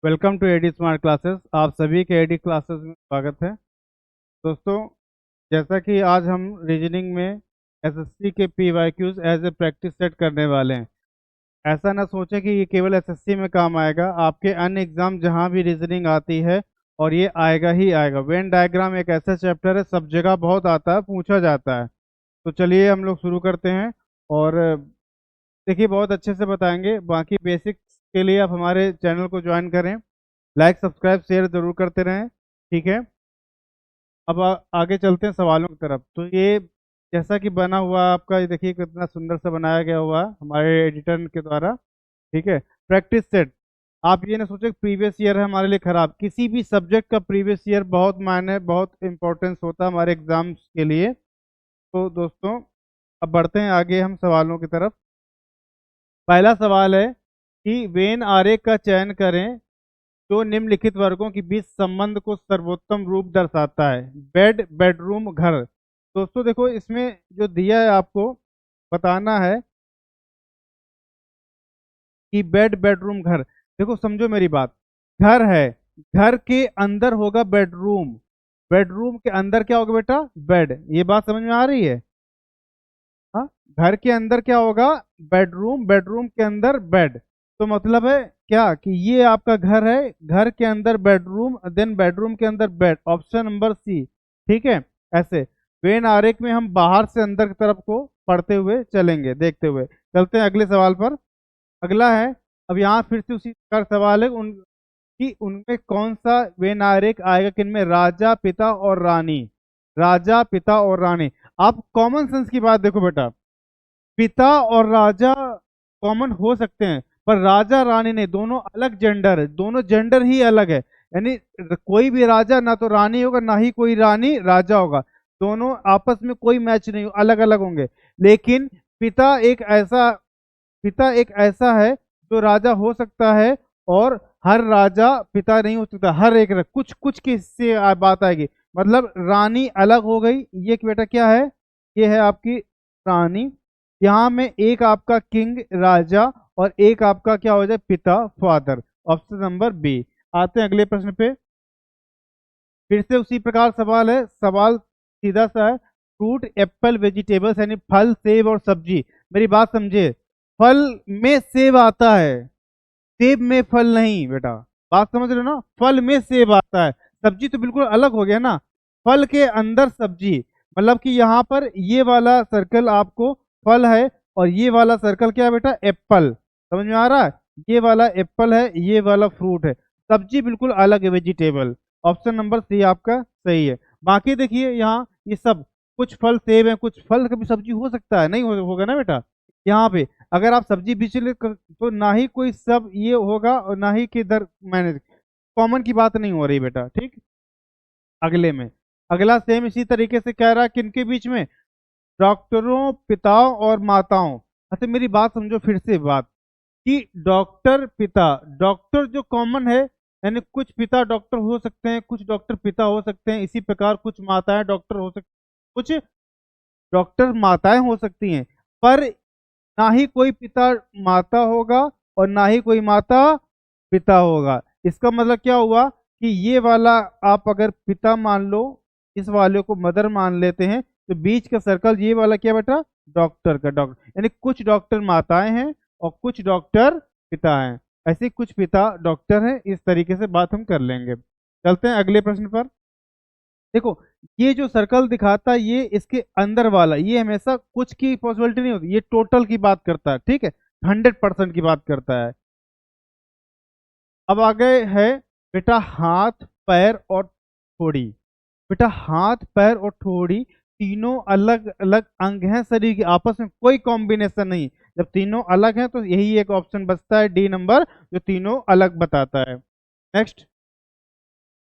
Welcome to AD smart classes. आप सभी के एडी क्लासेस में स्वागत है। दोस्तों, जैसा कि आज हम रीजनिंग में एसएससी के PYQs as a practice set करने वाले हैं। ऐसा ना सोचें कि ये केवल एसएससी में काम आएगा, आपके अन्य एग्जाम जहां भी रीजनिंग आती है और ये आएगा ही आएगा। वेन डायग्राम एक ऐसा चैप्टर है, सब जगह बहुत आता है, पूछा जाता है। तो चलिए हम लोग शुरू करते हैं। और देखिए, बहुत अच्छे से बताएंगे। बाकी बेसिक्स के लिए आप हमारे चैनल को ज्वाइन करें, लाइक सब्सक्राइब शेयर जरूर करते रहें। ठीक है। अब आगे चलते हैं सवालों की तरफ। तो ये जैसा कि बना हुआ आपका, ये देखिए कितना सुंदर से बनाया गया हुआ है हमारे एडिटर के द्वारा। ठीक है। Practice set. आप ये ना सोचे प्रीवियस ईयर है हमारे लिए खराब। किसी भी सब्जेक्ट का प्रीवियस ईयर बहुत मायने, बहुत इंपॉर्टेंस होता है हमारे एग्जाम्स के लिए। तो दोस्तों, अब बढ़ते हैं आगे हम सवालों की तरफ। पहला सवाल है कि वेन आरेख का चयन करें जो निम्नलिखित वर्गों के बीच संबंध को सर्वोत्तम रूप दर्शाता है। बेड, बेडरूम, घर। दोस्तों देखो, इसमें जो दिया है आपको बताना है कि बेड, बेडरूम, घर। देखो समझो मेरी बात। घर है, घर के अंदर होगा बेडरूम, बेडरूम के अंदर क्या होगा बेटा? बेड। ये बात समझ में आ रही है? हाँ। घर के अंदर क्या होगा? बेडरूम, बेडरूम के अंदर बेड। तो मतलब है क्या कि ये आपका घर है, घर के अंदर बेडरूम, देन बेडरूम के अंदर बेड। Option number C. ठीक है। ऐसे वेन आरेख में हम बाहर से अंदर की तरफ को पढ़ते हुए चलेंगे, देखते हुए चलते हैं अगले सवाल पर। अगला है, अब यहाँ फिर से उसी का सवाल है कि उनमें कौन सा वेन आरेख आएगा, किनमें? राजा, पिता और रानी। राजा, पिता और रानी। आप कॉमन सेंस की बात देखो बेटा। पिता और राजा कॉमन हो सकते हैं, पर राजा रानी नहीं, दोनों अलग जेंडर है, दोनों जेंडर ही अलग है। यानी कोई भी राजा ना तो रानी होगा, ना ही कोई रानी राजा होगा। दोनों आपस में कोई मैच नहीं, अलग अलग होंगे। लेकिन पिता एक ऐसा पिता एक ऐसा है जो राजा हो सकता है, और हर राजा पिता नहीं हो सकता। हर एक कुछ कुछ के से बात आएगी। मतलब रानी अलग हो गई। ये बेटा क्या है? ये है आपकी रानी। यहाँ में एक आपका किंग राजा, और एक आपका क्या हो जाए? पिता, फादर। Option number B. आते हैं अगले प्रश्न पे। फिर से उसी प्रकार सवाल है। सवाल सीधा सा है। फ्रूट, एप्पल, वेजिटेबल्स यानी फल, सेब और सब्जी। मेरी बात समझे। फल में सेब आता है, सेब में फल नहीं बेटा। बात समझ रहे हो ना? फल में सेब आता है, सब्जी तो बिल्कुल अलग हो गया ना। फल के अंदर सब्जी। मतलब कि यहाँ पर ये वाला सर्कल आपको फल है, और ये वाला सर्कल क्या है बेटा? एप्पल। समझ में आ रहा है? ये वाला एप्पल है, ये वाला फ्रूट है। सब्जी बिल्कुल अलग है, वेजिटेबल। ऑप्शन नंबर सी आपका सही है। बाकी देखिए यहाँ ये सब, कुछ फल सेब है, कुछ फल कभी सब्जी हो सकता है, नहीं होगा ना बेटा। यहाँ पे अगर आप सब्जी बीच ले तो ना ही कोई सब ये होगा, और ना ही किधर मैनेज। कॉमन की बात नहीं हो रही बेटा। ठीक। अगले में, अगला सेम इसी तरीके से कह रहा है किनके बीच में? डॉक्टरों, पिताओं और माताओं। अच्छा मेरी बात समझो फिर से बात, कि डॉक्टर, पिता। डॉक्टर जो कॉमन है, यानी कुछ पिता डॉक्टर हो सकते हैं, कुछ डॉक्टर पिता हो सकते हैं। इसी प्रकार कुछ माताएं डॉक्टर हो सकती, कुछ डॉक्टर माताएं हो सकती हैं। पर ना ही कोई पिता माता होगा, और ना ही कोई माता पिता होगा। इसका मतलब क्या हुआ कि ये वाला आप अगर पिता मान लो, इस वाले को मदर मान लेते हैं, तो बीच का सर्कल ये वाला क्या बेटा? डॉक्टर का। डॉक्टर यानी कुछ डॉक्टर माताएं हैं और कुछ डॉक्टर पिता हैं। ऐसे कुछ पिता डॉक्टर हैं। इस तरीके से बात हम कर लेंगे। चलते हैं अगले प्रश्न पर। देखो, ये जो सर्कल दिखाता है, ये इसके अंदर वाला, ये हमेशा कुछ की पॉसिबिलिटी नहीं होती, ये टोटल की बात करता है। ठीक है। 100% की बात करता है। अब आगे है बेटा हाथ, पैर और ठोड़ी। बेटा हाथ, पैर और ठोड़ी तीनों अलग अलग अंग हैं शरीर के, आपस में कोई कॉम्बिनेशन नहीं। जब तीनों अलग हैं तो यही एक ऑप्शन बचता है, डी नंबर, जो तीनों अलग बताता है। नेक्स्ट,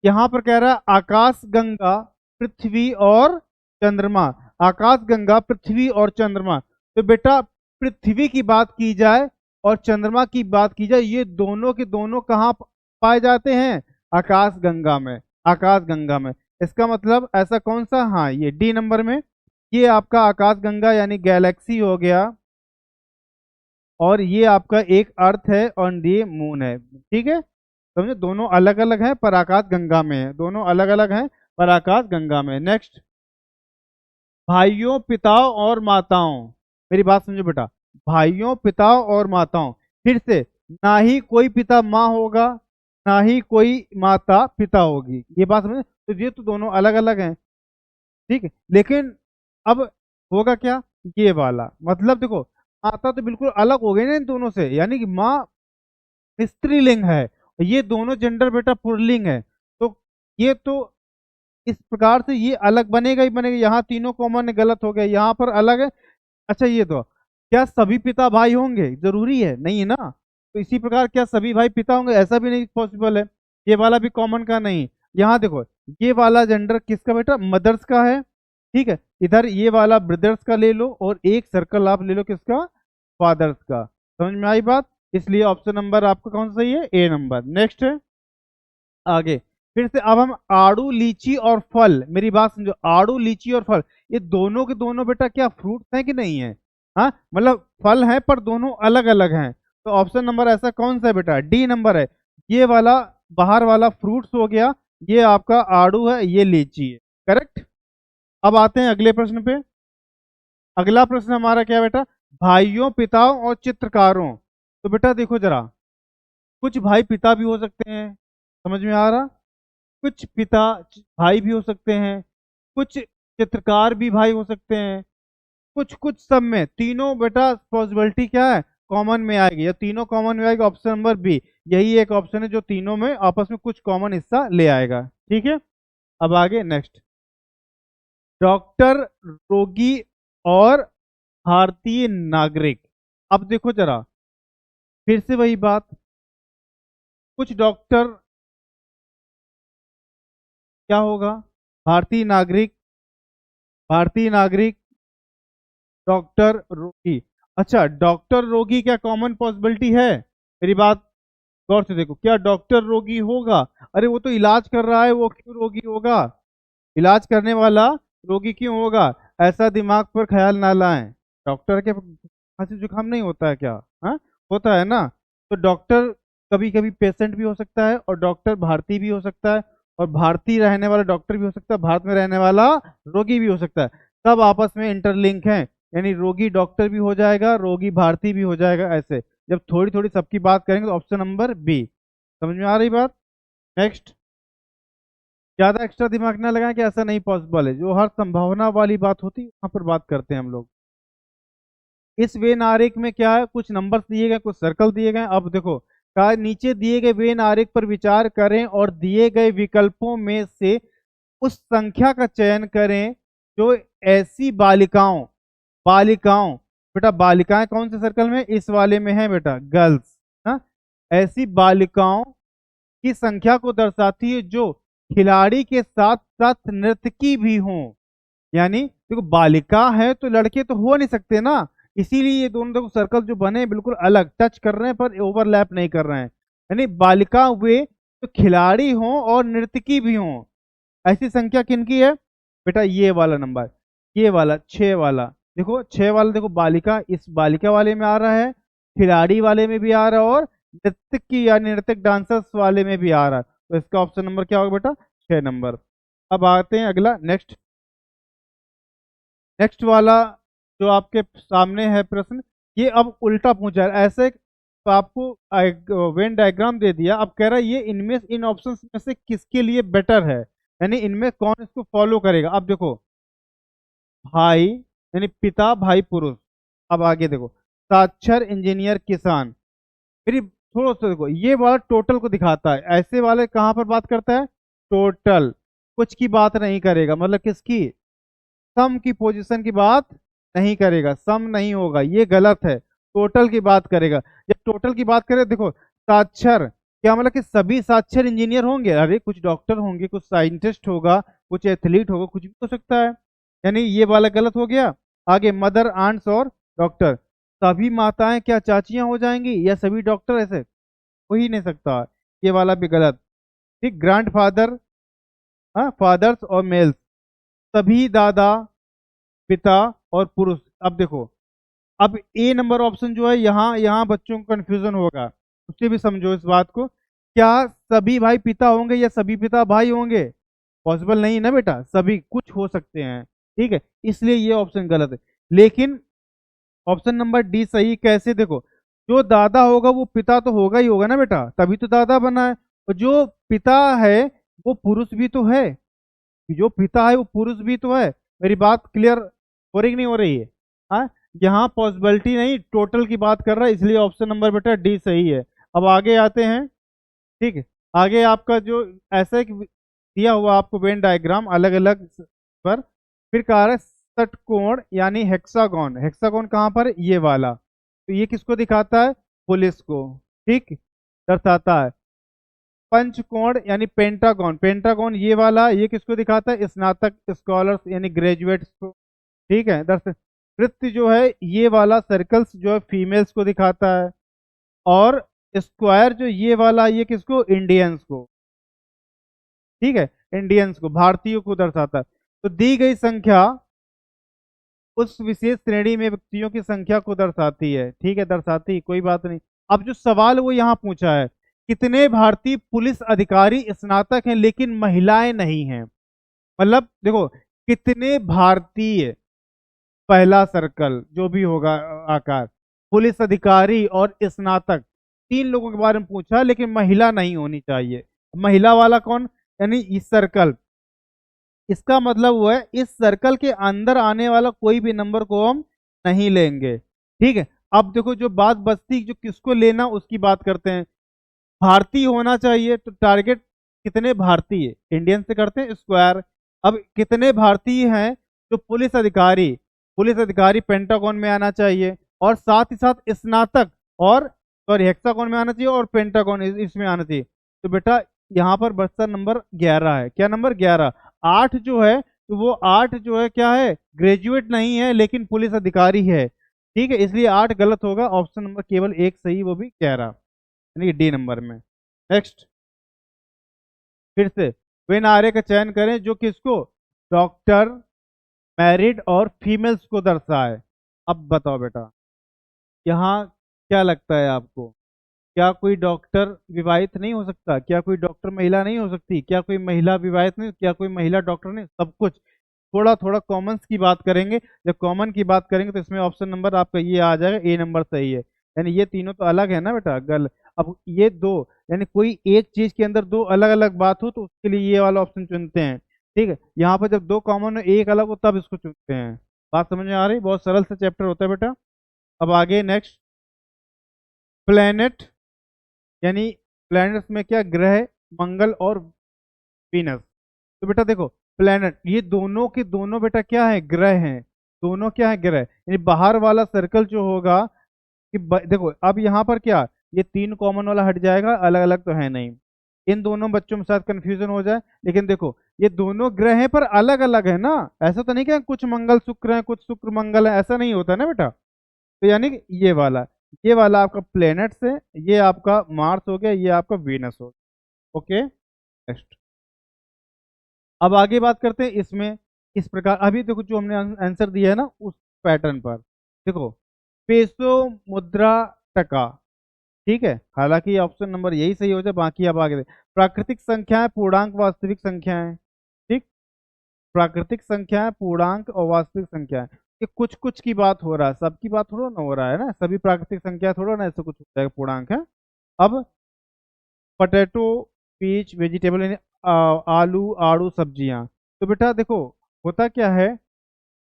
यहाँ पर कह रहा है आकाश गंगा, पृथ्वी और चंद्रमा। आकाश गंगा, पृथ्वी और चंद्रमा। तो बेटा पृथ्वी की बात की जाए और चंद्रमा की बात की जाए, ये दोनों के दोनों कहाँ पाए जाते हैं? आकाश गंगा में। आकाश गंगा में। इसका मतलब ऐसा कौन सा? हाँ, ये डी नंबर में। ये आपका आकाश गंगा यानी गैलेक्सी हो गया, और ये आपका एक अर्थ है और ये मून है। ठीक है। समझे, दोनों अलग अलग हैं पर आकाश गंगा में है, दोनों अलग अलग हैं पर आकाश गंगा में है। नेक्स्ट, भाइयों पिताओं और माताओं, मेरी बात समझो बेटा, भाइयों पिताओं और माताओं, फिर से, ना ही कोई पिता माँ होगा, ना ही कोई माता पिता होगी, ये बात समझे, तो ये तो दोनों अलग अलग हैं, ठीक है, लेकिन अब होगा क्या, ये वाला मतलब देखो, माता तो बिल्कुल अलग हो गई ना इन दोनों से, यानी कि माँ स्त्रीलिंग है, ये दोनों जेंडर बेटा पुल्लिंग है, तो ये तो इस प्रकार से ये अलग बनेगा ही बनेगा, यहाँ तीनों कॉमन गलत हो गया, यहाँ पर अलग है। अच्छा ये तो, क्या सभी पिता भाई होंगे, जरूरी है नहीं है ना, तो इसी प्रकार क्या सभी भाई पिता होंगे, ऐसा भी नहीं पॉसिबल है, ये वाला भी कॉमन का नहीं। यहाँ देखो, ये वाला जेंडर किसका बेटा, मदर्स का है, ठीक है, इधर ये वाला ब्रदर्स का ले लो, और एक सर्कल आप ले लो किसका, फादर्स का, समझ में आई बात, इसलिए ऑप्शन नंबर आपका कौन सा सही है, ए नंबर। नेक्स्ट है आगे, फिर से अब हम आड़ू लीची और फल, मेरी बात समझो, आड़ू लीची और फल, ये दोनों के दोनों बेटा क्या फ्रूट्स हैं कि नहीं है, हाँ मतलब फल हैं पर दोनों अलग अलग हैं, तो ऑप्शन नंबर ऐसा कौन सा है बेटा, डी नंबर है, ये वाला बाहर वाला फ्रूट्स हो गया, ये आपका आड़ू है, ये लीची है, करेक्ट। अब आते हैं अगले प्रश्न पे, अगला प्रश्न हमारा क्या है बेटा, भाइयों पिताओं और चित्रकारों, तो बेटा देखो जरा, कुछ भाई पिता भी हो सकते हैं, समझ में आ रहा, कुछ पिता भाई भी हो सकते हैं, कुछ चित्रकार भी भाई हो सकते हैं, कुछ कुछ सब में तीनों बेटा पॉसिबिलिटी क्या है, कॉमन में आएगी, या तीनों कॉमन में आएगी, ऑप्शन नंबर बी, यही एक ऑप्शन है जो तीनों में आपस में कुछ कॉमन हिस्सा ले आएगा, ठीक है। अब आगे नेक्स्ट, डॉक्टर, रोगी और भारतीय नागरिक, अब देखो जरा, फिर से वही बात, कुछ डॉक्टर क्या होगा, भारतीय नागरिक, भारतीय नागरिक, डॉक्टर, रोगी, अच्छा डॉक्टर रोगी क्या कॉमन पॉसिबिलिटी है, मेरी बात गौर से देखो, क्या डॉक्टर रोगी होगा, अरे वो तो इलाज कर रहा है, वो क्यों रोगी होगा, इलाज करने वाला रोगी क्यों होगा, ऐसा दिमाग पर ख्याल ना लाएं, डॉक्टर के खांसी जुकाम नहीं होता है क्या, हाँ होता है ना, तो डॉक्टर कभी कभी पेशेंट भी हो सकता है, और डॉक्टर भारतीय भी हो सकता है, और भारतीय रहने वाला डॉक्टर भी हो सकता है, भारत में रहने वाला रोगी भी हो सकता है, सब आपस में इंटरलिंक हैं, यानी रोगी डॉक्टर भी हो जाएगा, रोगी भारतीय भी हो जाएगा, ऐसे जब थोड़ी थोड़ी सबकी बात करेंगे तो ऑप्शन नंबर बी, समझ में आ रही बात। नेक्स्ट, ज्यादा एक्स्ट्रा दिमाग ना लगाएं कि ऐसा नहीं पॉसिबल है, जो हर संभावना वाली बात होती है वहां पर बात करते हैं हम लोग। इस वेन आरेख में क्या है, कुछ नंबर्स दिए गए, कुछ सर्कल दिए गए, अब देखो कहा नीचे दिए गए वेन आरेख पर विचार करें और दिए गए विकल्पों में से उस संख्या का चयन करें जो ऐसी बालिकाओं, बालिकाओं, बेटा बालिकाएं कौन से सर्कल में, इस वाले में है बेटा, गर्ल्स, हाँ, ऐसी बालिकाओं की संख्या को दर्शाती है जो खिलाड़ी के साथ साथ नर्तकी भी हों, यानी देखो बालिका है तो लड़के तो हो नहीं सकते ना, इसीलिए ये दोनों देखो सर्कल जो बने हैं बिल्कुल अलग, टच कर रहे हैं पर ओवरलैप नहीं कर रहे हैं, यानी बालिका वे तो खिलाड़ी हों और नर्तकी भी हों, ऐसी संख्या किनकी है बेटा, ये वाला नंबर, ये वाला 6 वाला, देखो 6 वाला, देखो बालिका इस बालिका वाले में आ रहा है, खिलाड़ी वाले में भी आ रहा है, और नर्तकी या नर्तक डांसर्स वाले में भी आ रहा है, तो इसका ऑप्शन नंबर क्या होगा बेटा, 6 नंबर। अब आते हैं अगला, नेक्स्ट, नेक्स्ट वाला जो आपके सामने है प्रश्न, ये अब उल्टा पूछा है ऐसे, तो आपको वेन डायग्राम दे दिया, अब कह रहा है ये इनमें इन ऑप्शंस में से किसके लिए बेटर है, यानी इनमें कौन इसको फॉलो करेगा, अब देखो भाई यानी पिता भाई पुरुष, अब आगे देखो साक्षर इंजीनियर किसान, फिर थोड़ा सा देखो ये वाला टोटल को दिखाता है, ऐसे वाले कहाँ पर बात करता है, टोटल, कुछ की बात नहीं करेगा, मतलब किसकी, सम की पोजीशन की बात नहीं करेगा, सम नहीं होगा, ये गलत है, टोटल की बात करेगा, जब टोटल की बात करें देखो साक्षर क्या मतलब कि सभी साक्षर इंजीनियर होंगे, अरे कुछ डॉक्टर होंगे, कुछ साइंटिस्ट होगा, कुछ एथलीट होगा, कुछ भी हो सकता है, यानी ये वाला गलत हो गया। आगे मदर आंट्स और डॉक्टर, सभी माताएं क्या चाचियां हो जाएंगी या सभी डॉक्टर, ऐसे हो ही नहीं सकता, ये वाला भी गलत। ठीक, ग्रैंड फादर, हाँ फादर्स और मेल्स, सभी दादा पिता और पुरुष, अब देखो, अब ए नंबर ऑप्शन जो है यहाँ यहाँ बच्चों को कंफ्यूजन होगा, उससे भी समझो इस बात को, क्या सभी भाई पिता होंगे या सभी पिता भाई होंगे? पॉसिबल नहीं ना बेटा, सभी कुछ हो सकते हैं। ठीक है, इसलिए ये ऑप्शन गलत है। लेकिन ऑप्शन नंबर डी सही कैसे? देखो, जो दादा होगा वो पिता तो होगा ही होगा ना बेटा, तभी तो दादा बना है। और जो पिता है वो पुरुष भी तो है, जो पिता है वो पुरुष भी तो है। मेरी बात क्लियर हो रही कि नहीं हो रही है? हाँ, यहाँ पॉसिबिलिटी नहीं, टोटल की बात कर रहा है, इसलिए ऑप्शन नंबर बेटा डी सही है। अब आगे आते हैं। ठीक है, आगे आपका जो ऐसा एक दिया हुआ आपको वेन डायग्राम अलग अलग पर, फिर कहा रहा है षटकोण यानी हेक्सागोन। हेक्सागोन कहाँ पर है? ये वाला। तो ये किसको दिखाता है? पुलिस को। ठीक, दर्शाता है। पंचकोण यानी पेंटागन, पेंटागन ये वाला, ये किसको दिखाता है? स्नातक स्कॉलर्स यानी ग्रेजुएट्स को। ठीक है, दर्शक वृत्त जो है ये वाला सर्कल्स जो है फीमेल्स को दिखाता है। और स्क्वायर जो ये वाला, ये किसको? इंडियंस को। ठीक है, इंडियंस को, भारतीयों को दर्शाता है। तो दी गई संख्या उस विशेष श्रेणी में व्यक्तियों की संख्या को दर्शाती है। ठीक है, दर्शाती, कोई बात नहीं। अब जो सवाल वो यहाँ पूछा है, कितने भारतीय पुलिस अधिकारी स्नातक हैं लेकिन महिलाएं नहीं हैं? मतलब देखो, कितने भारतीय, पहला सर्कल जो भी होगा आकार, पुलिस अधिकारी और स्नातक, तीन लोगों के बारे में पूछा, लेकिन महिला नहीं होनी चाहिए। महिला वाला कौन? यानी इस सर्कल, इसका मतलब वो है इस सर्कल के अंदर आने वाला कोई भी नंबर को हम नहीं लेंगे। ठीक है, अब देखो जो बात बचती, जो किसको लेना उसकी बात करते हैं। भारतीय होना चाहिए, तो टारगेट कितने भारतीय, इंडियन से करते हैं स्क्वायर। अब कितने भारतीय हैं जो पुलिस अधिकारी, पुलिस अधिकारी पेंटागन में आना चाहिए, और साथ ही साथ स्नातक और सॉरी हेक्सागन में आना चाहिए, और पेंटागन इसमें आना चाहिए। तो बेटा यहाँ पर बचता नंबर 11 है। क्या नंबर? 11। 8 जो है, तो वो 8 जो है क्या है? ग्रेजुएट नहीं है लेकिन पुलिस अधिकारी है। ठीक है, इसलिए 8 गलत होगा, ऑप्शन नंबर केवल एक सही, वो भी 11, यानी कि डी नंबर में। नेक्स्ट, फिर से वे नारे का चयन करें जो किसको? डॉक्टर, मैरिड और फीमेल्स को दर्शाए। अब बताओ बेटा, यहाँ क्या लगता है आपको? क्या कोई डॉक्टर विवाहित नहीं हो सकता? क्या कोई डॉक्टर महिला नहीं हो सकती? क्या कोई महिला विवाहित नहीं? क्या कोई महिला डॉक्टर नहीं? सब कुछ। थोड़ा थोड़ा कॉमन्स की बात करेंगे, जब कॉमन की बात करेंगे तो इसमें ऑप्शन नंबर आपका ये आ जाएगा, ए नंबर सही है। यानी ये तीनों तो अलग है ना बेटा, गल। अब ये दो, यानी कोई एक चीज के अंदर दो अलग अलग बात हो तो उसके लिए ये वाला ऑप्शन चुनते हैं। ठीक है, यहाँ पर जब दो कॉमन हो एक अलग हो तब इसको चुनते हैं। बात समझ में आ रही? बहुत सरल सा चैप्टर होता है बेटा। अब आगे नेक्स्ट, प्लेनेट यानी प्लैनेट्स में क्या? ग्रह, मंगल और वीनस। तो बेटा देखो, प्लैनेट ये दोनों के दोनों बेटा क्या है? ग्रह हैं। दोनों क्या है? ग्रह। यानी बाहर वाला सर्कल जो होगा कि देखो अब यहाँ पर क्या, ये तीन कॉमन वाला हट जाएगा, अलग अलग तो है नहीं। इन दोनों बच्चों में शायद कंफ्यूजन हो जाए, लेकिन देखो ये दोनों ग्रह हैं पर अलग अलग है ना। ऐसा तो नहीं कि कुछ मंगल शुक्र है, कुछ शुक्र मंगल है, ऐसा नहीं होता ना बेटा। तो यानी कि ये वाला आपका प्लेनेट्स है, ये आपका मार्स हो गया, ये आपका वीनस हो गया। Okay, next. अब आगे बात करते हैं इसमें। इस प्रकार अभी देखो जो हमने आंसर दिया है ना उस पैटर्न पर, देखो पेसो, मुद्रा, टका। ठीक है, हालांकि ऑप्शन नंबर यही सही हो जाए, बाकी अब आगे प्राकृतिक संख्याएं, पूर्णांक, वास्तविक संख्याएं। ठीक, प्राकृतिक संख्याएं, पूर्णांक और वास्तविक संख्याएं, ये कुछ कुछ की बात हो रहा है, सबकी बात थोड़ा ना हो रहा है ना, सभी प्राकृतिक संख्या थोड़ा ना ऐसे कुछ हो जाएगा पूर्णांक है। अब पटेटो, पीच, वेजिटेबल यानी आलू, आड़ू, सब्जियां। तो बेटा देखो, होता क्या है,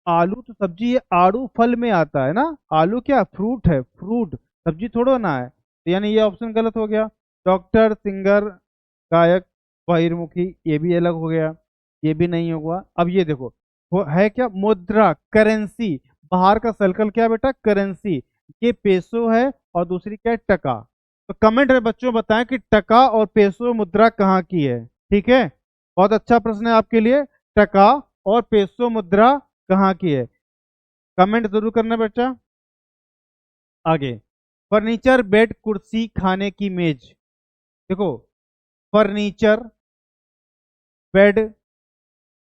आलू तो सब्जी है, आड़ू फल में आता है ना। आलू क्या? फ्रूट है, फ्रूट, सब्जी थोड़ा ना है। तो यानी ये ऑप्शन गलत हो गया। डॉक्टर, सिंगर, गायक, बहिर्मुखी, ये भी अलग हो गया, ये भी नहीं होगा। अब ये देखो, वो है क्या? मुद्रा, करेंसी। बाहर का सर्कल क्या बेटा? करेंसी। ये पेसो है और दूसरी क्या है? टका। तो कमेंट में बच्चों बताएं कि टका और पेसो मुद्रा कहाँ की है। ठीक है, बहुत अच्छा प्रश्न है आपके लिए, टका और पेसो मुद्रा कहाँ की है? कमेंट जरूर करना बेटा। आगे, फर्नीचर, बेड, कुर्सी, खाने की मेज। देखो, फर्नीचर, बेड,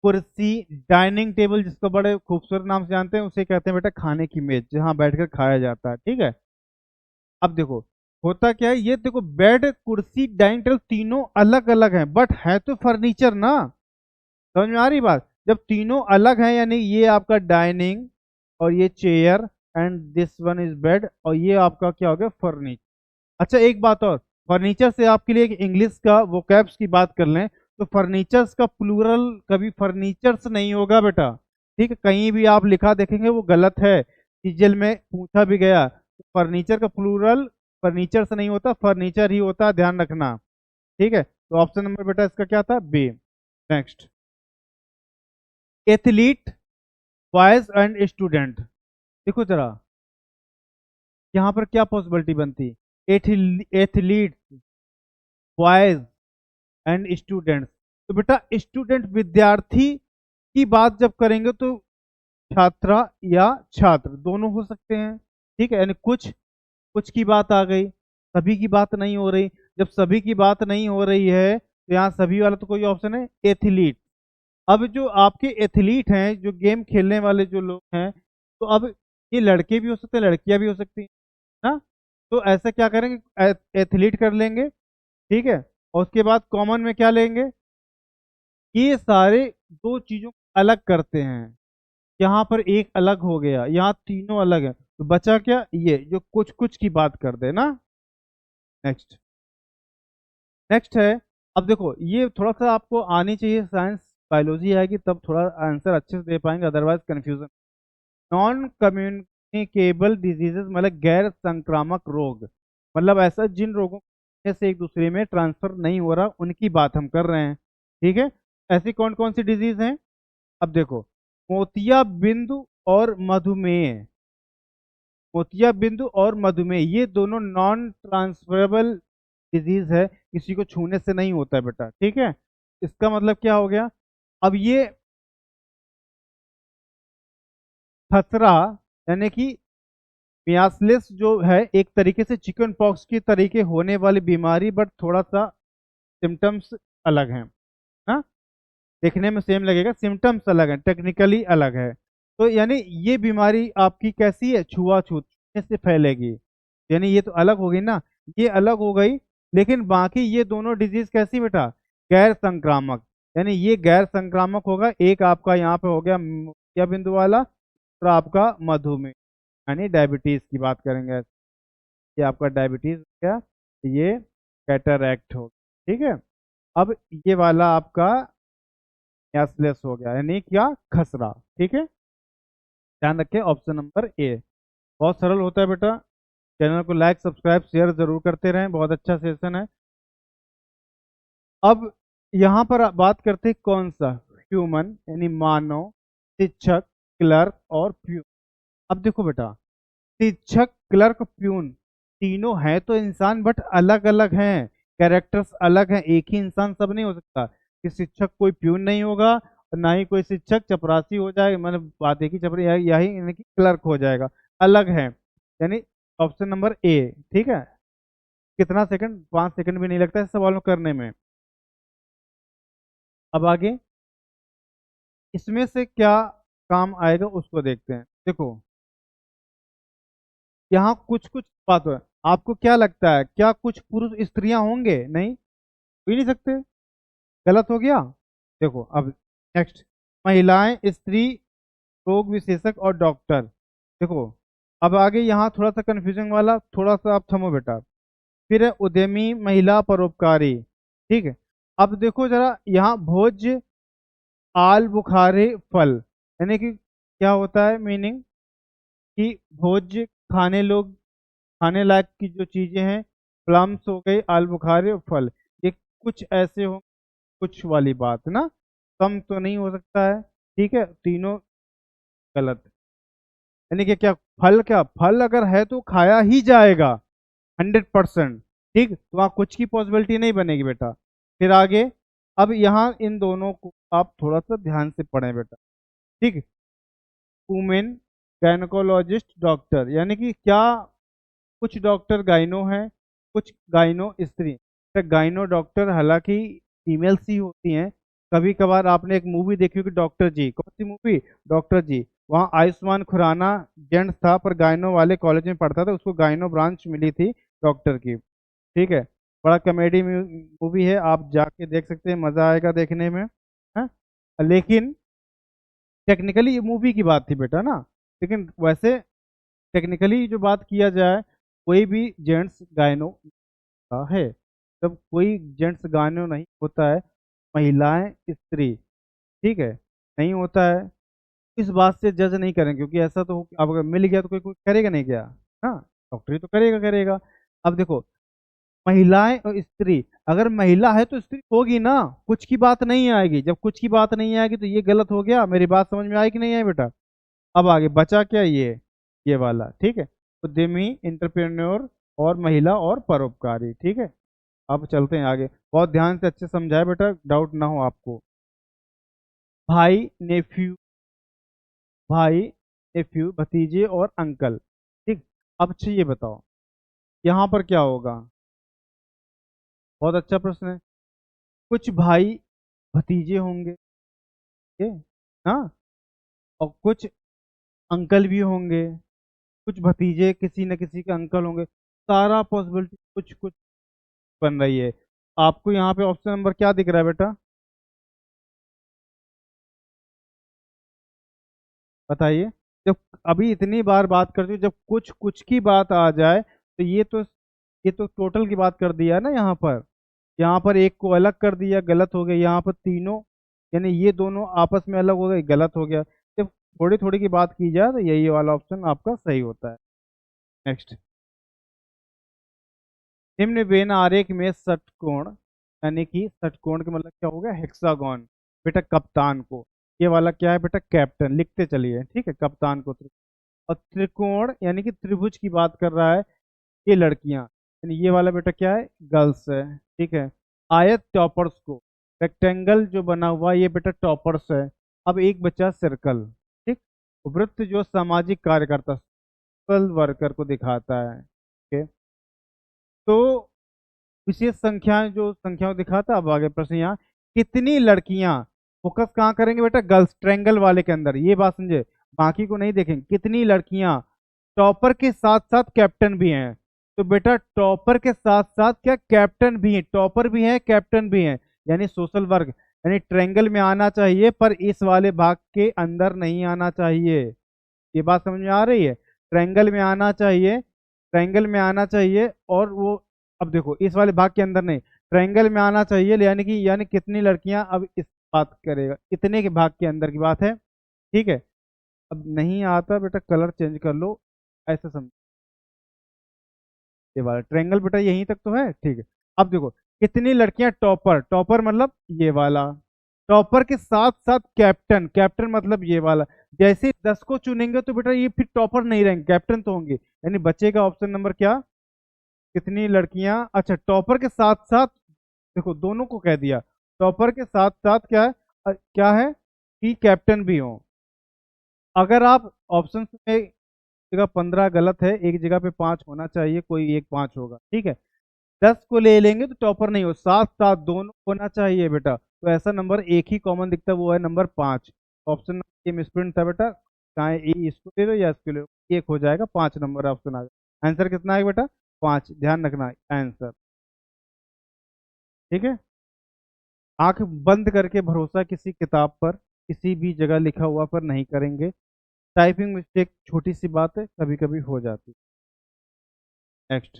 कुर्सी, डाइनिंग टेबल जिसको बड़े खूबसूरत नाम से जानते हैं उसे कहते हैं बेटा खाने की मेज, जहां बैठकर खाया जाता है। ठीक है, अब देखो होता क्या है, ये देखो बेड कुर्सी डाइनिंग टेबल तीनों अलग अलग हैं, बट है तो फर्नीचर ना। समझ में आ रही बात? जब तीनों अलग हैं, यानी ये आपका डाइनिंग और ये chair and this one is bed, और ये आपका क्या हो गया, फर्नीचर। अच्छा एक बात और, फर्नीचर से आपके लिए एक इंग्लिश का वोकैब्स की बात कर लें, तो फर्नीचर्स का प्लूरल कभी फर्नीचर्स नहीं होगा बेटा। ठीक है, कहीं भी आप लिखा देखेंगे वो गलत है, सीजल में पूछा भी गया, तो फर्नीचर का प्लूरल फर्नीचर से नहीं होता, फर्नीचर ही होता, ध्यान रखना। ठीक है, तो ऑप्शन नंबर बेटा इसका क्या था, B. Next, athlete boys and student. देखो जरा यहाँ पर क्या पॉसिबिलिटी बनती, एथलीट बॉयज एंड स्टूडेंट्स। तो बेटा स्टूडेंट विद्यार्थी की बात जब करेंगे तो छात्रा या छात्र दोनों हो सकते हैं। ठीक है, यानी कुछ कुछ की बात आ गई, सभी की बात नहीं हो रही। जब सभी की बात नहीं हो रही है तो यहाँ सभी वाला तो कोई ऑप्शन है, एथलीट। अब जो आपके एथलीट हैं, जो गेम खेलने वाले जो लोग हैं, तो अब ये लड़के भी हो सकते हैं, लड़कियां भी हो सकती हैं ना। तो ऐसा क्या करेंगे, एथलीट कर लेंगे। ठीक है, और उसके बाद कॉमन में क्या लेंगे, ये सारे दो चीजों को अलग करते हैं। यहाँ पर एक अलग हो गया, यहाँ तीनों अलग है, तो बचा क्या, ये जो कुछ कुछ की बात कर दे ना। नेक्स्ट, नेक्स्ट है, अब देखो ये थोड़ा सा आपको आनी चाहिए, साइंस बायोलॉजी आएगी तब थोड़ा आंसर अच्छे से दे पाएंगे, otherwise confusion. Non communicable diseases मतलब गैर संक्रामक रोग, मतलब ऐसा जिन रोगों से एक दूसरे में ट्रांसफर नहीं हो रहा, उनकी बात हम कर रहे हैं। ठीक है, ऐसी कौन कौन सी डिजीज हैं, अब देखो, मोतिया बिंदु और मधुमेह। मोतिया बिंदु और मधुमेह ये दोनों नॉन ट्रांसफरेबल डिजीज है, किसी को छूने से नहीं होता है बेटा। ठीक है, इसका मतलब क्या हो गया, अब ये खसरा यानी कि मियास्लिस जो है एक तरीके से चिकन पॉक्स की तरीके होने वाली बीमारी, बट थोड़ा सा सिम्टम्स अलग हैं ना। देखने में सेम लगेगा, सिम्टम्स अलग हैं, टेक्निकली अलग है। तो यानी ये बीमारी आपकी कैसी है, छुआछूत से फैलेगी, यानी ये तो अलग हो गई ना, ये अलग हो गई। लेकिन बाकी ये दोनों डिजीज कैसी बेटा, गैर संक्रामक, यानी ये गैर संक्रामक होगा। एक आपका यहाँ पे हो गया मोतिया बिंदु वाला, और आपका मधुमेह यानी डायबिटीज की बात करेंगे, ये आपका डायबिटीज हो गया, ये कैटरैक्ट हो गया। ठीक है, अब ये वाला आपका गैसलेस हो गया, यानी क्या, खसरा। ठीक है, ध्यान रखें ऑप्शन नंबर ए। बहुत सरल होता है बेटा, चैनल को लाइक सब्सक्राइब शेयर जरूर करते रहें, बहुत अच्छा सेशन है। अब यहाँ पर बात करते हैं कौन सा, ह्यूमन यानी मानव, शिक्षक, क्लर्क और प्यून। अब देखो बेटा, शिक्षक क्लर्क प्यून तीनों हैं तो इंसान, बट अलग अलग हैं, कैरेक्टर्स अलग हैं, एक ही इंसान सब नहीं हो सकता। कि शिक्षक कोई प्यून नहीं होगा और ना ही कोई शिक्षक चपरासी हो जाएगा, मतलब बात एक ही चपरासी, यही यानी कि क्लर्क हो जाएगा, अलग है। यानी ऑप्शन नंबर ए। ठीक है, कितना सेकंड, 5 सेकंड भी नहीं लगता है सवाल को करने में। अब आगे इसमें से क्या काम आएगा उसको देखते हैं। देखो यहाँ कुछ कुछ बात है, आपको क्या लगता है, क्या कुछ पुरुष स्त्रियां होंगे, नहीं हो ही नहीं सकते, गलत हो गया। देखो अब नेक्स्ट, महिलाएं, स्त्री, रोग विशेषज्ञ और डॉक्टर। देखो अब आगे यहाँ थोड़ा सा कंफ्यूजिंग वाला, थोड़ा सा आप थमो बेटा। फिर है उद्यमी, महिला, परोपकारी। ठीक है, अब देखो जरा यहाँ भोज, आल बुखारे, फल, यानी कि क्या होता है मीनिंग, कि भोज खाने लोग, खाने लायक की जो चीजें हैं, प्लम्स हो गई, आल बुखारे और फल, ये कुछ ऐसे हो, कुछ वाली बात ना, कम तो नहीं हो सकता है। ठीक है, तीनों गलत, यानी कि क्या, फल, क्या फल अगर है तो खाया ही जाएगा 100%। ठीक, तो वहाँ कुछ की पॉसिबिलिटी नहीं बनेगी बेटा। फिर आगे, अब यहाँ इन दोनों को आप थोड़ा सा ध्यान से पढ़ें बेटा। ठीक, वुमेन, गायनकोलॉजिस्ट, डॉक्टर, यानी कि क्या कुछ डॉक्टर गाइनो हैं, कुछ गाइनो स्त्री। गाइनो डॉक्टर हालांकि फीमेल्स ही होती हैं। कभी कभार आपने एक मूवी देखी होगी डॉक्टर जी, कौन सी मूवी, डॉक्टर जी, वहाँ आयुष्मान खुराना जेंट्स था, पर गाइनो वाले कॉलेज में पढ़ता था, उसको गाइनो ब्रांच मिली थी, डॉक्टर की। ठीक है, बड़ा कॉमेडी मूवी है, आप जाके देख सकते हैं, मजा आएगा देखने में। हाँ, लेकिन टेक्निकली ये मूवी की बात थी बेटा ना, लेकिन वैसे टेक्निकली जो बात किया जाए, कोई भी जेंट्स गायनो का है, जब कोई जेंट्स गायनो नहीं होता है, महिलाएं स्त्री, ठीक है, नहीं होता है, इस बात से जज नहीं करें, क्योंकि ऐसा तो अब अगर मिल गया तो कोई कोई करेगा नहीं क्या? हाँ, डॉक्टरी तो करेगा करेगा। अब देखो, महिलाएं और स्त्री, अगर महिला है तो स्त्री होगी ना, कुछ की बात नहीं आएगी, जब कुछ की बात नहीं आएगी तो ये गलत हो गया। मेरी बात समझ में आई कि नहीं आई बेटा? अब आगे बचा क्या, ये वाला, ठीक है, उद्यमी, इंटरप्रेन्योर और महिला और परोपकारी। ठीक है, अब चलते हैं आगे, बहुत ध्यान से अच्छे समझाए बेटा, डाउट ना हो आपको। भाई नेफ्यू, भाई नेफ्यू, भतीजे और अंकल। ठीक, अब अच्छा ये बताओ, यहाँ पर क्या होगा? बहुत अच्छा प्रश्न है। कुछ भाई भतीजे होंगे, ये, हाँ, और कुछ अंकल भी होंगे, कुछ भतीजे किसी न किसी के अंकल होंगे, सारा पॉसिबिलिटी कुछ कुछ बन रही है। आपको यहाँ पे ऑप्शन नंबर क्या दिख रहा है बेटा, बताइए। जब अभी इतनी बार बात करती हूँ, जब कुछ कुछ की बात आ जाए तो ये तो टोटल की बात कर दिया ना यहाँ पर। यहाँ पर एक को अलग कर दिया, गलत हो गया। यहाँ पर तीनों, यानी ये दोनों आपस में अलग हो गए, गलत हो गया। जब थोड़ी थोड़ी की बात की जाए तो यही वाला ऑप्शन आपका सही होता है। नेक्स्ट, निम्न वेन आरेख में षटकोण, यानी कि षटकोण का मतलब क्या हो गया, हेक्सागोन, बेटा कप्तान को, ये वाला क्या है बेटा, कैप्टन, लिखते चलिए, ठीक है, कप्तान को और त्रिकोण यानी कि त्रिभुज की बात कर रहा है, ये लड़कियां, यानी ये वाला बेटा क्या है, गर्ल्स है। ठीक है, आयत टॉपर्स को, रेक्टेंगल जो बना हुआ ये बेटा टॉपर्स है। अब एक बच्चा सर्कल, ठीक, वृत्त जो सामाजिक कार्यकर्ता, सोशल वर्कर को दिखाता है। ठीक है, तो विशेष संख्याएं जो संख्याओं दिखाता। अब आगे प्रश्न यहाँ, कितनी लड़कियां, फोकस कहाँ करेंगे बेटा, गर्ल्स ट्रायंगल वाले के अंदर, ये बात समझे, बाकी को नहीं देखेंगे। कितनी लड़कियां टॉपर के साथ साथ कैप्टन भी हैं? तो बेटा टॉपर के साथ साथ क्या कैप्टन भी है, टॉपर भी है कैप्टन भी है, यानी सोशल वर्ग, यानी ट्रायंगल में आना चाहिए पर इस वाले भाग के अंदर नहीं आना चाहिए। ये बात समझ में आ रही है? ट्रायंगल में आना चाहिए, ट्रायंगल में आना चाहिए, और वो, अब देखो इस वाले भाग के अंदर नहीं, ट्रायंगल में आना चाहिए, यानी कितनी लड़कियां, अब इस बात करेगा, इतने के भाग के अंदर की बात है। ठीक है, अब नहीं आता बेटा कलर चेंज कर लो, ऐसे समझ, ये वाला ट्रायंगल बेटा यहीं तक तो है, ठीक है। अब देखो, कितनी लड़कियां टॉपर, टॉपर मतलब ये वाला, टॉपर के साथ साथ कैप्टन, कैप्टन मतलब ये वाला। जैसे 10 को चुनेंगे तो बेटा ये फिर टॉपर नहीं रहेंगे, कैप्टन तो होंगे, यानी बचेगा ऑप्शन नंबर क्या, कितनी लड़कियां, अच्छा टॉपर के साथ साथ, देखो दोनों को कह दिया, टॉपर के साथ साथ क्या है, क्या है कि कैप्टन भी हो। अगर आप ऑप्शन में, जगह 15 गलत है, एक जगह पे 5 होना चाहिए, कोई एक 5 होगा, ठीक है। 10 को ले लेंगे तो टॉपर नहीं हो, साथ साथ दोनों होना चाहिए बेटा, तो ऐसा नंबर एक ही कॉमन दिखता है, वो है नंबर 5। ऑप्शन ये मिसप्रिंट था बेटा, चाहे इसको ले लो या इसको ले लो, एक हो जाएगा, 5 नंबर ऑप्शन आ गया। आंसर कितना है बेटा, 5, ध्यान रखना आंसर। ठीक है, आंख बंद करके भरोसा किसी किताब पर, किसी भी जगह लिखा हुआ पर नहीं करेंगे। टाइपिंग मिस्टेक छोटी सी बात है, कभी कभी हो जाती है। नेक्स्ट,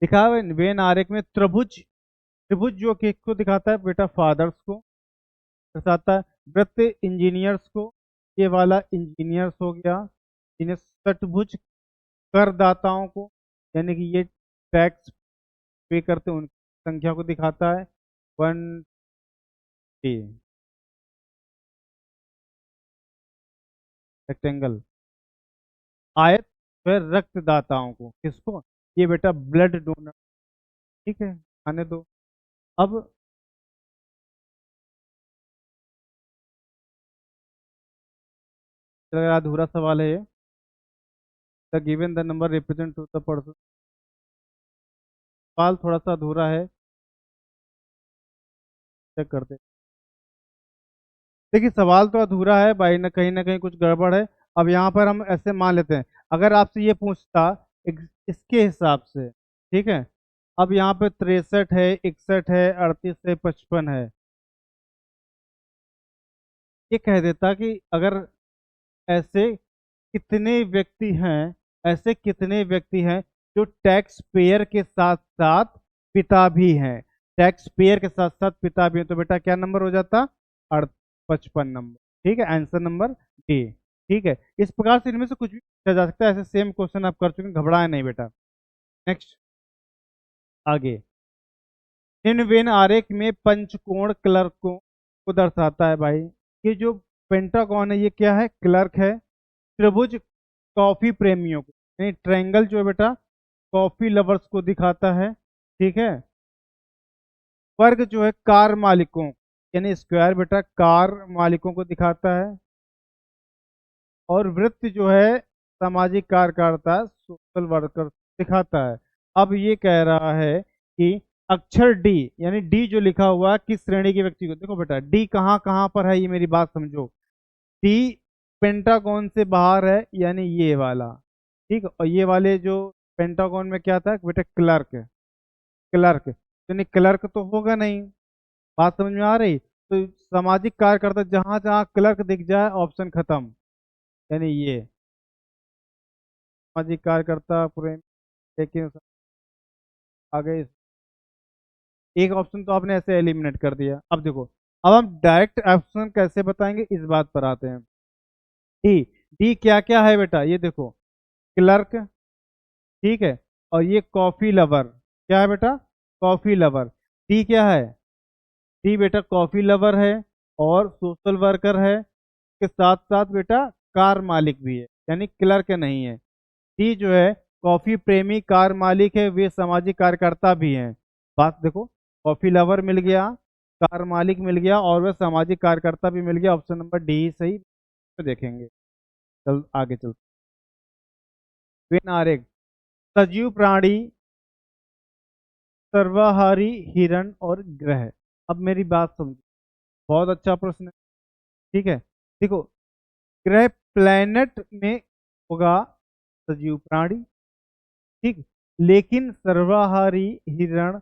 लिखा हुआ है वेन आरेख में त्रिभुज, त्रिभुज जो कि को दिखाता है बेटा फादर्स को दर्शाता है, वृत्त इंजीनियर्स को, ये वाला इंजीनियर्स हो गया। इन्हें षटभुज करदाताओं को, यानी कि ये टैक्स पे करते हैं उनकी संख्या को दिखाता है। 1 रेक्टेंगल, आयत फिर रक्तदाताओं को, किसको, ये बेटा ब्लड डोनर। ठीक है, आने दो। अब अधूरा सवाल है ये, the given the number represent to the person, सवाल थोड़ा सा अधूरा है, चेक करते। देखिए सवाल तो अधूरा है भाई, ना कहीं कुछ गड़बड़ है। अब यहाँ पर हम ऐसे मान लेते हैं, अगर आपसे ये पूछता इसके हिसाब से, ठीक है। अब यहाँ पे 63 है, 61 है, 38 है, 55 है। ये कह देता कि अगर ऐसे कितने व्यक्ति हैं, ऐसे कितने व्यक्ति हैं जो टैक्स पेयर के साथ साथ पिता भी हैं, टैक्स पेयर के साथ साथ पिता भी हैं, तो बेटा क्या नंबर हो जाता? 55 नंबर। ठीक है, आंसर नंबर डी। ठीक है, इस प्रकार से इनमें से कुछ भी पूछा जा सकता है। ऐसे सेम क्वेश्चन आप कर चुके हैं, घबराए नहीं बेटा। नेक्स्ट, आगे। निम्न आरेख में पंचकोण क्लर्कों को दर्शाता है भाई। ये जो पेंटागन है ये क्या है? क्लर्क है। त्रिभुज कॉफी प्रेमियों को, यानी ट्रायंगल जो है बेटा कॉफी लवर्स को दिखाता है। ठीक है। वर्ग जो है कार मालिकों, यानी स्क्वायर बेटा कार मालिकों को दिखाता है। और वृत्त जो है सामाजिक कार्यकर्ता, सोशल वर्कर दिखाता है। अब ये कह रहा है कि अक्षर डी, यानी डी जो लिखा हुआ है किस श्रेणी के व्यक्ति को, देखो बेटा डी कहाँ कहाँ पर है, ये मेरी बात समझो। डी पेंटागन से बाहर है, यानी ये वाला। ठीक है, और ये वाले जो पेंटागन में क्या था बेटा? क्लर्क। क्लर्क यानी क्लर्क तो होगा नहीं। बात समझ में आ रही? तो सामाजिक कार्यकर्ता जहां जहां क्लर्क दिख जाए ऑप्शन खत्म, यानी ये सामाजिक कार्यकर्ता पूरे। लेकिन आगे एक ऑप्शन तो आपने ऐसे एलिमिनेट कर दिया। अब देखो, अब हम डायरेक्ट ऑप्शन कैसे बताएंगे इस बात पर आते हैं। डी, डी क्या क्या है बेटा? ये देखो, क्लर्क, ठीक है, और ये कॉफी लवर। क्या है बेटा? Coffee lover. डी क्या है? डी बेटा कॉफी लवर है और सोशल वर्कर है, के साथ साथ बेटा कार मालिक भी है, यानी क्लर्क नहीं है। डी जो है कॉफी प्रेमी, कार मालिक है, वे सामाजिक कार्यकर्ता भी हैं। बात देखो, कॉफी लवर मिल गया, कार मालिक मिल गया और वह सामाजिक कार्यकर्ता भी मिल गया। ऑप्शन नंबर डी ही सही। तो देखेंगे, चल आगे चल। वेन आरेख, सजीव प्राणी, सर्वाहारी, हिरण और ग्रह। अब मेरी बात समझो, बहुत अच्छा प्रश्न है। ठीक है, देखो, ग्रह प्लैनेट में होगा सजीव प्राणी, ठीक, लेकिन सर्वाहारी हिरण,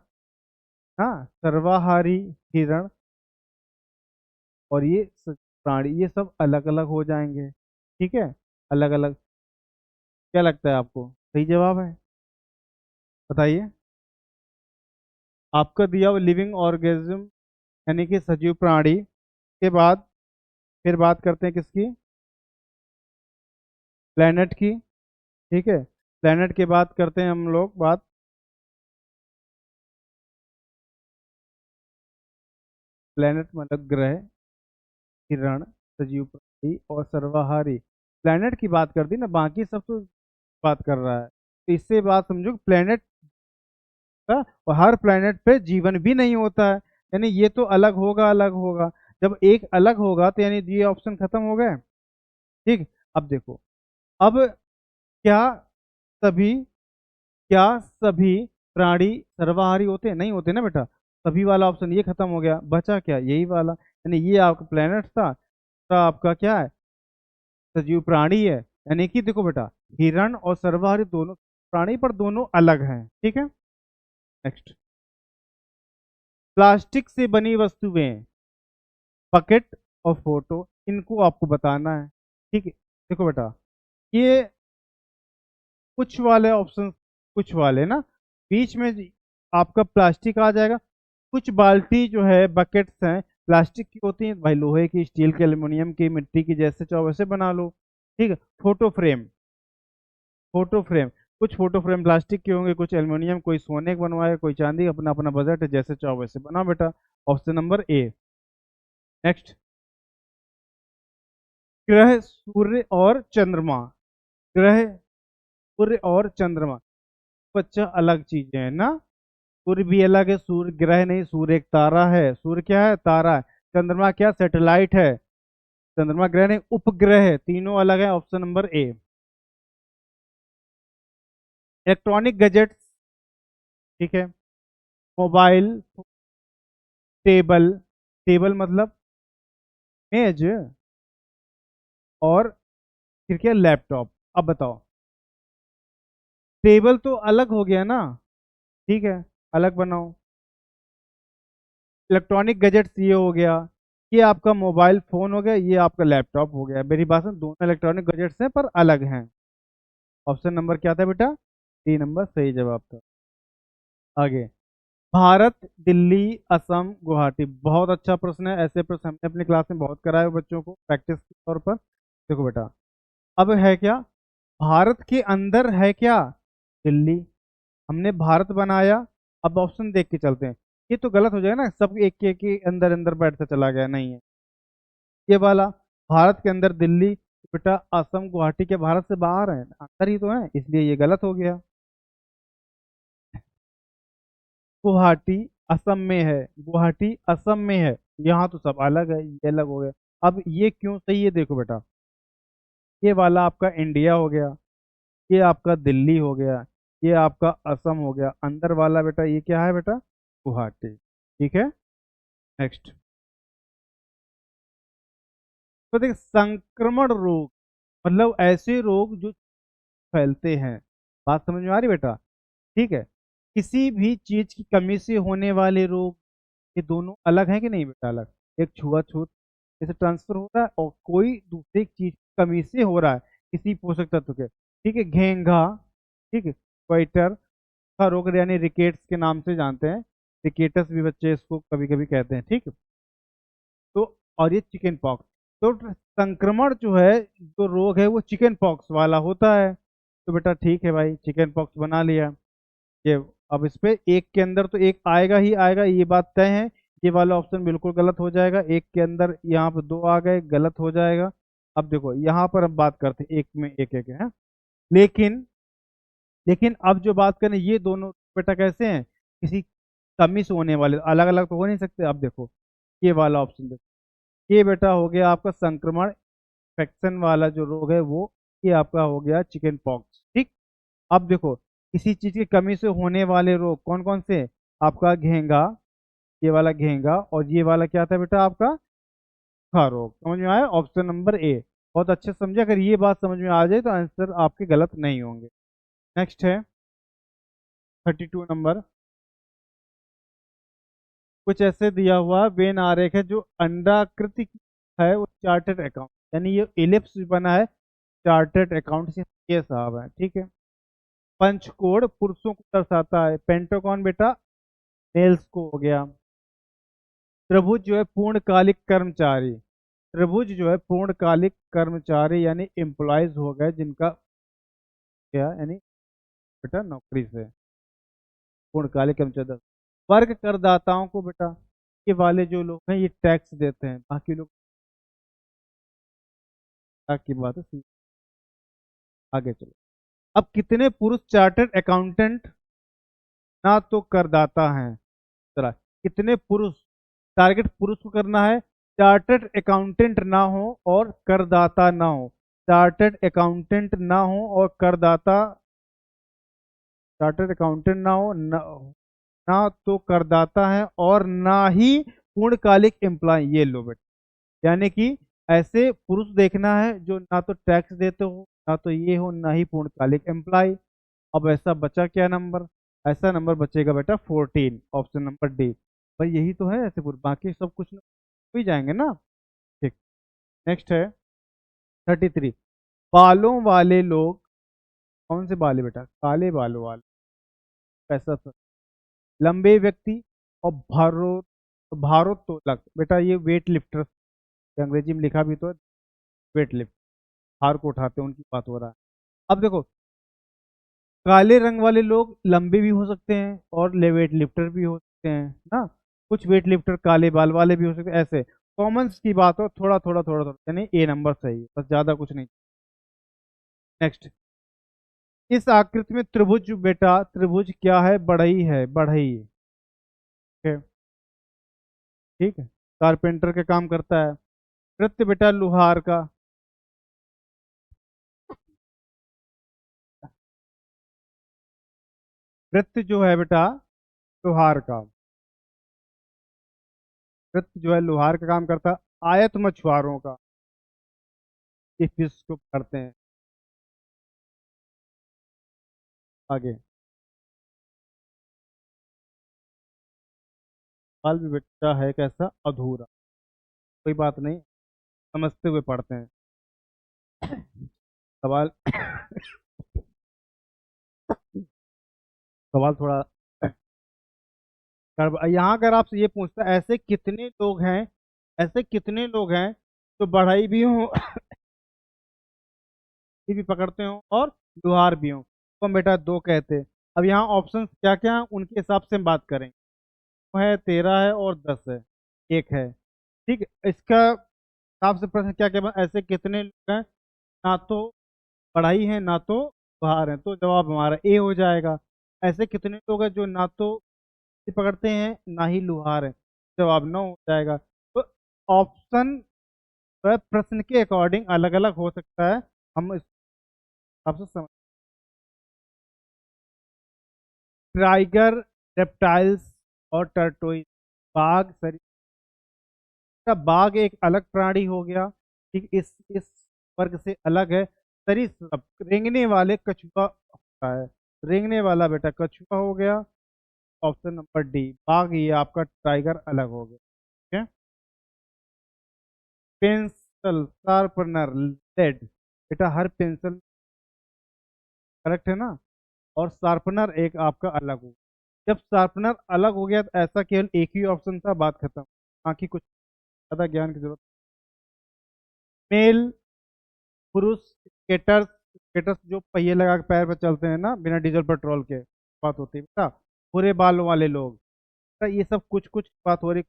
हाँ सर्वाहारी हिरण और ये प्राणी ये सब अलग अलग हो जाएंगे। ठीक है, अलग अलग। क्या लगता है आपको सही जवाब है? बताइए। आपका दिया हुआ लिविंग ऑर्गेनिज्म, यानी कि सजीव प्राणी के बाद फिर बात करते हैं किसकी? प्लेनेट की। ठीक है, प्लेनेट के बाद करते हैं हम लोग बात प्लेनेट मतलब ग्रह, किरण, सजीव प्राणी और सर्वाहारी। प्लेनेट की बात कर दी ना, बाकी सब तो बात कर रहा है। तो इससे बात समझो, प्लेनेट का और हर प्लेनेट पे जीवन भी नहीं होता है, यानी ये तो अलग होगा, अलग होगा। जब एक अलग होगा तो यानी ये ऑप्शन खत्म हो गए। ठीक। अब देखो, अब क्या सभी क्या सभी प्राणी सर्वाहारी होते हैं? नहीं होते ना बेटा। सभी वाला ऑप्शन ये खत्म हो गया, बचा क्या? यही वाला, यानी ये आपका प्लेनेट था, तो आपका क्या है? सजीव प्राणी है। यानी कि देखो बेटा, हिरण और सर्वाहारी दोनों प्राणी पर दोनों अलग हैं। ठीक है, नेक्स्ट। प्लास्टिक से बनी वस्तुएं, बकेट और फोटो, इनको आपको बताना है। ठीक है, देखो बेटा, ये कुछ वाले ऑप्शन, कुछ वाले ना बीच में आपका प्लास्टिक आ जाएगा। कुछ बाल्टी जो है बकेट्स हैं प्लास्टिक की होती हैं भाई, लोहे की, स्टील की, एल्युमिनियम की, मिट्टी की, जैसे चाहो वैसे बना लो। ठीक है, फोटो फ्रेम, फोटो फ्रेम, कुछ फोटो फ्रेम प्लास्टिक के होंगे, कुछ एल्युमिनियम, कोई सोने के बनवाए, कोई चांदी, अपना अपना बजट है, जैसे चाहो वैसे बनाओ बेटा। Option number A. नेक्स्ट, ग्रह सूर्य और चंद्रमा। ग्रह, सूर्य और चंद्रमा, बच्चा अलग चीजें हैं ना। सूर्य भी अलग है, सूर्य ग्रह नहीं, सूर्य एक तारा है। सूर्य क्या है? तारा है। चंद्रमा क्या? सैटेलाइट है। चंद्रमा ग्रह नहीं, उपग्रह है। तीनों अलग है। Option number A. Electronic gadgets, ठीक है, मोबाइल, टेबल, टेबल मतलब मेज, और फिर क्या? लैपटॉप। अब बताओ, टेबल तो अलग हो गया ना, ठीक है, अलग बनाओ। इलेक्ट्रॉनिक गैजेट्स ये हो गया, ये आपका मोबाइल फोन हो गया, ये आपका लैपटॉप हो गया। मेरी बात सुन, दोनों इलेक्ट्रॉनिक गैजेट्स हैं पर अलग हैं। ऑप्शन नंबर क्या था बेटा? 3 नंबर सही जवाब था। आगे, भारत, दिल्ली, असम, गुवाहाटी। बहुत अच्छा प्रश्न है, ऐसे प्रश्न हमने अपनी क्लास में बहुत कराए हुए बच्चों को प्रैक्टिस के तौर पर। देखो बेटा, अब है क्या, भारत के अंदर है क्या? दिल्ली। हमने भारत बनाया। अब ऑप्शन देख के चलते हैं। ये तो गलत हो जाएगा ना, सब एक के अंदर अंदर बैठता चला गया, नहीं है ये वाला। भारत के अंदर दिल्ली, तो बेटा असम गुवाहाटी के भारत से बाहर है, अंदर ही तो है, इसलिए ये गलत हो गया। गुवाहाटी असम में है, गुवाहाटी असम में है, यहाँ तो सब अलग है, ये अलग हो गया। अब ये क्यों सही है, देखो बेटा, ये वाला आपका इंडिया हो गया, ये आपका दिल्ली हो गया, ये आपका असम हो गया, अंदर वाला बेटा ये क्या है बेटा? गुवाहाटी। ठीक है, नेक्स्ट। तो देख, संक्रमण रोग मतलब ऐसे रोग जो फैलते हैं। बात समझ में आ रही बेटा? ठीक है, किसी भी चीज की कमी से होने वाले रोग, ये दोनों अलग हैं कि नहीं बेटा? अलग। एक छुआछूत जैसे ट्रांसफर हो रहा है, और कोई दूसरी चीज की कमी से हो रहा है, किसी पोषक तत्व के। ठीक है, घेंघा, ठीक है, क्वाइटर का रोग यानी रिकेट्स के नाम से जानते हैं, रिकेटस भी बच्चे इसको कभी कभी कहते हैं, ठीक है। तो और ये चिकन पॉक्स। तो संक्रमण जो है, जो रोग है वो चिकन पॉक्स वाला होता है। तो बेटा ठीक है भाई, चिकन पॉक्स बना लिया ये। अब इस पे एक के अंदर तो एक आएगा ही आएगा, ये बात तय है। ये वाला ऑप्शन बिल्कुल गलत हो जाएगा, एक के अंदर यहाँ पे दो आ गए, गलत हो जाएगा। अब देखो यहाँ पर हम बात करते हैं एक में एक एक है, लेकिन लेकिन अब जो बात करें, ये दोनों बेटा कैसे हैं? किसी कमी से होने वाले, अलग अलग तो हो नहीं सकते। अब देखो ये वाला ऑप्शन देखो, ये बेटा हो गया आपका संक्रमण, इन्फेक्शन वाला जो रोग है वो, ये आपका हो गया चिकन पॉक्स, ठीक। अब देखो, किसी चीज की कमी से होने वाले रोग कौन कौन से हैं? आपका घेंगा, ये वाला घेंगा, और ये वाला क्या था बेटा आपका? सूखा रोग। समझ में आया? Option number A. बहुत अच्छे से समझे, अगर ये बात समझ में आ जाए तो आंसर आपके गलत नहीं होंगे। नेक्स्ट है 32 नंबर। कुछ ऐसे दिया हुआ वेन आरेख है जो अंडाकृति है, वो चार्टर्ड अकाउंट, यानी ये इलिप्स बना है, चार्टर्ड अकाउंट से ये साहब है, ठीक है। पंचकोण पुरुषों को दर्शाता है, पेंटागन बेटा मेल्स को हो गया। त्रिभुज जो है पूर्णकालिक कर्मचारी, त्रिभुज जो है पूर्णकालिक कर्मचारी यानी एम्प्लॉयज हो गए, जिनका क्या यानी बेटा नौकरी से पूर्णकालिक कर्मचारी। वर्ग करदाताओं को बेटा, ये वाले जो लोग हैं ये टैक्स देते हैं, बाकी लोग टैक्स की बात है। आगे चलो। अब कितने पुरुष चार्टर्ड अकाउंटेंट ना तो करदाता हैं? चला, कितने पुरुष, टारगेट पुरुष को करना है, चार्टर्ड अकाउंटेंट ना हो और करदाता ना हो। चार्टर्ड अकाउंटेंट ना हो और करदाता, चार्टर्ड अकाउंटेंट ना हो ना तो करदाता है, और ना ही पूर्णकालिक एम्प्लॉय, ये लो बेटा। यानी कि ऐसे पुरुष देखना है जो ना तो टैक्स देते हो, ना तो ये हो, ना ही पूर्णकालिक एम्प्लॉय। अब ऐसा बचा क्या नंबर? ऐसा नंबर बचेगा बेटा 14, ऑप्शन नंबर डी। भाई यही तो है ऐसे पुरुष, बाकी सब कुछ हो ही जाएंगे ना। ठीक, नेक्स्ट है 33। बालों वाले लोग, कौन से बाल है बेटा? काले बालों वाले, कैसा सर? लंबे व्यक्ति, और भारोत्तोलक, बेटा ये वेट लिफ्टर, अंग्रेजी में लिखा भी तो है, वेट लिफ्ट, भार को उठाते हैं, उनकी बात हो रहा है। अब देखो, काले रंग वाले लोग लंबे भी हो सकते हैं और वेट लिफ्टर भी हो सकते हैं ना। कुछ वेट लिफ्टर काले बाल वाले भी हो सकते हैं, ऐसे कॉमन्स की बात हो, थोड़ा थोड़ा थोड़ा थोड़ा, यानी ए नंबर सही है, बस ज्यादा कुछ नहीं। नेक्स्ट, इस आकृति में त्रिभुज बेटा, त्रिभुज क्या है? बढ़ई है, बढ़ई। ठीक है, ठीक है, कारपेंटर का काम करता है। कृत्य बेटा लुहार का, कृत्य जो है बेटा लुहार का, कृत्य जो है लुहार का काम करता है। आयत मछुआरों का, ये फिश को करते हैं। आगे सवाल भी बेटा है कैसा, अधूरा। कोई बात नहीं, समझते हुए पढ़ते हैं सवाल सवाल थोड़ा यहाँ अगर आपसे ये पूछता है, ऐसे कितने लोग हैं जो बढ़ई भी हो भी पकड़ते हो और लोहार भी हो, तो हम बेटा दो कहते हैं। अब यहाँ ऑप्शन क्या क्या हैं उनके हिसाब से हम बात करें। वो है 13 है और 10 है, एक है। ठीक है, इसका हिसाब से प्रश्न क्या क्या ऐसे कितने लोग हैं ना तो पढ़ाई है ना तो बाहर है, तो जवाब हमारा ए हो जाएगा। ऐसे कितने लोग हैं जो ना तो पकड़ते हैं ना ही लुहार है, जवाब नो हो जाएगा। तो ऑप्शन वह प्रश्न के अकॉर्डिंग अलग अलग हो सकता है, हम इस हिसाब से समझ। टाइगर, रेप्टाइल्स और टर्टोइज, बाघ सरी का बाघ एक अलग प्राणी हो गया। ठीक, इस वर्ग से अलग है। सरीसृप रेंगने वाले कछुआ होता है, रेंगने वाला बेटा कछुआ हो गया। ऑप्शन नंबर डी बाघ, ये आपका टाइगर अलग हो गया। ठीक है। पेंसिल, शार्पनर, लेड, बेटा हर पेंसिल करेक्ट है ना, और शार्पनर एक आपका अलग हो। जब शार्पनर अलग हो गया तो ऐसा केवल एक ही ऑप्शन था, बात खत्म, बाकी कुछ ज्यादा ज्ञान की जरूरत। मेल, पुरुष स्केटर्स, स्केटर्स जो पहिए लगा के पैर पर चलते हैं ना बिना डीजल पेट्रोल के, बात होती है बेटा। पूरे बालों वाले लोग, बेटा ये सब कुछ कुछ बात हो रही।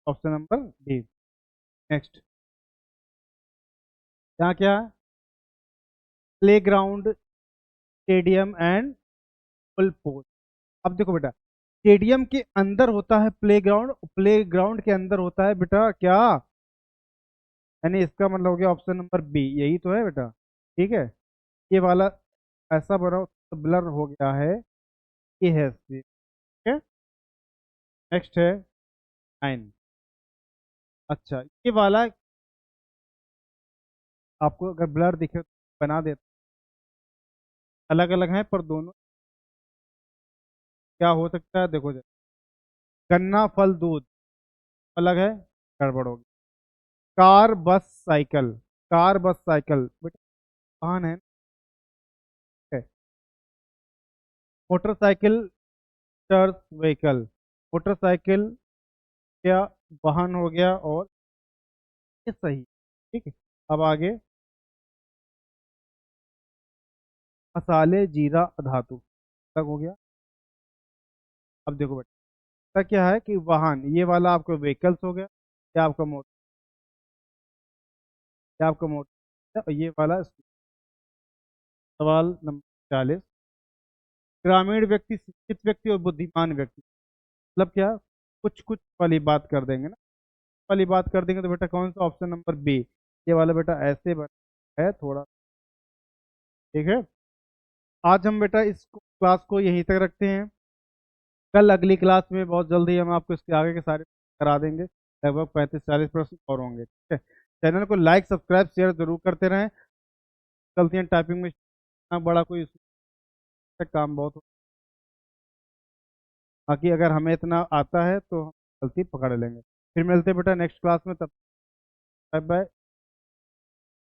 Option number D. नेक्स्ट, यहाँ क्या, play ground, stadium and full post. अब देखो बेटा, स्टेडियम के अंदर होता है प्ले ग्राउंड, प्ले ग्राउंड के अंदर होता है बेटा क्या, यानी इसका मतलब हो गया ऑप्शन नंबर बी, यही तो है बेटा। ठीक है, ये वाला ऐसा बना ब्लर हो गया है, ये है ठीक है। नेक्स्ट है 9। अच्छा, ये वाला आपको अगर ब्लर दिखे तो बना देता, अलग अलग हैं पर दोनों क्या हो सकता है देखो जरा। गन्ना फल दूध अलग है, गड़बड़ होगी। Car bus cycle, car bus cycle बेटा वाहन है, ठीक है। मोटरसाइकिल, टर्स व्हीकल, मोटरसाइकिल क्या वाहन हो गया, और ये सही। ठीक है, अब आगे, मसाले जीरा धातु तक हो गया। अब देखो बेटा क्या है कि वाहन ये वाला आपका व्हीकल्स हो गया, या आपका मोटर, और ये वाला सवाल नंबर 40। ग्रामीण व्यक्ति, शिक्षित व्यक्ति और बुद्धिमान व्यक्ति, मतलब क्या, कुछ कुछ वाली बात कर देंगे ना, वाली बात कर देंगे तो बेटा कौन सा, ऑप्शन नंबर बी, ये वाला बेटा ऐसे है थोड़ा। ठीक है, आज हम बेटा इस क्लास को यहीं तक रखते हैं। कल अगली क्लास में बहुत जल्दी हम आपको इसके आगे के सारे करा देंगे, लगभग 35-40% और होंगे। ठीक है, चैनल को लाइक सब्सक्राइब शेयर जरूर करते रहें। चलती हैं टाइपिंग में, इतना बड़ा कोई काम बहुत बाकी अगर हमें इतना आता है तो हम गलती पकड़ लेंगे। फिर मिलते हैं बेटा नेक्स्ट क्लास में, तब बाय बाय।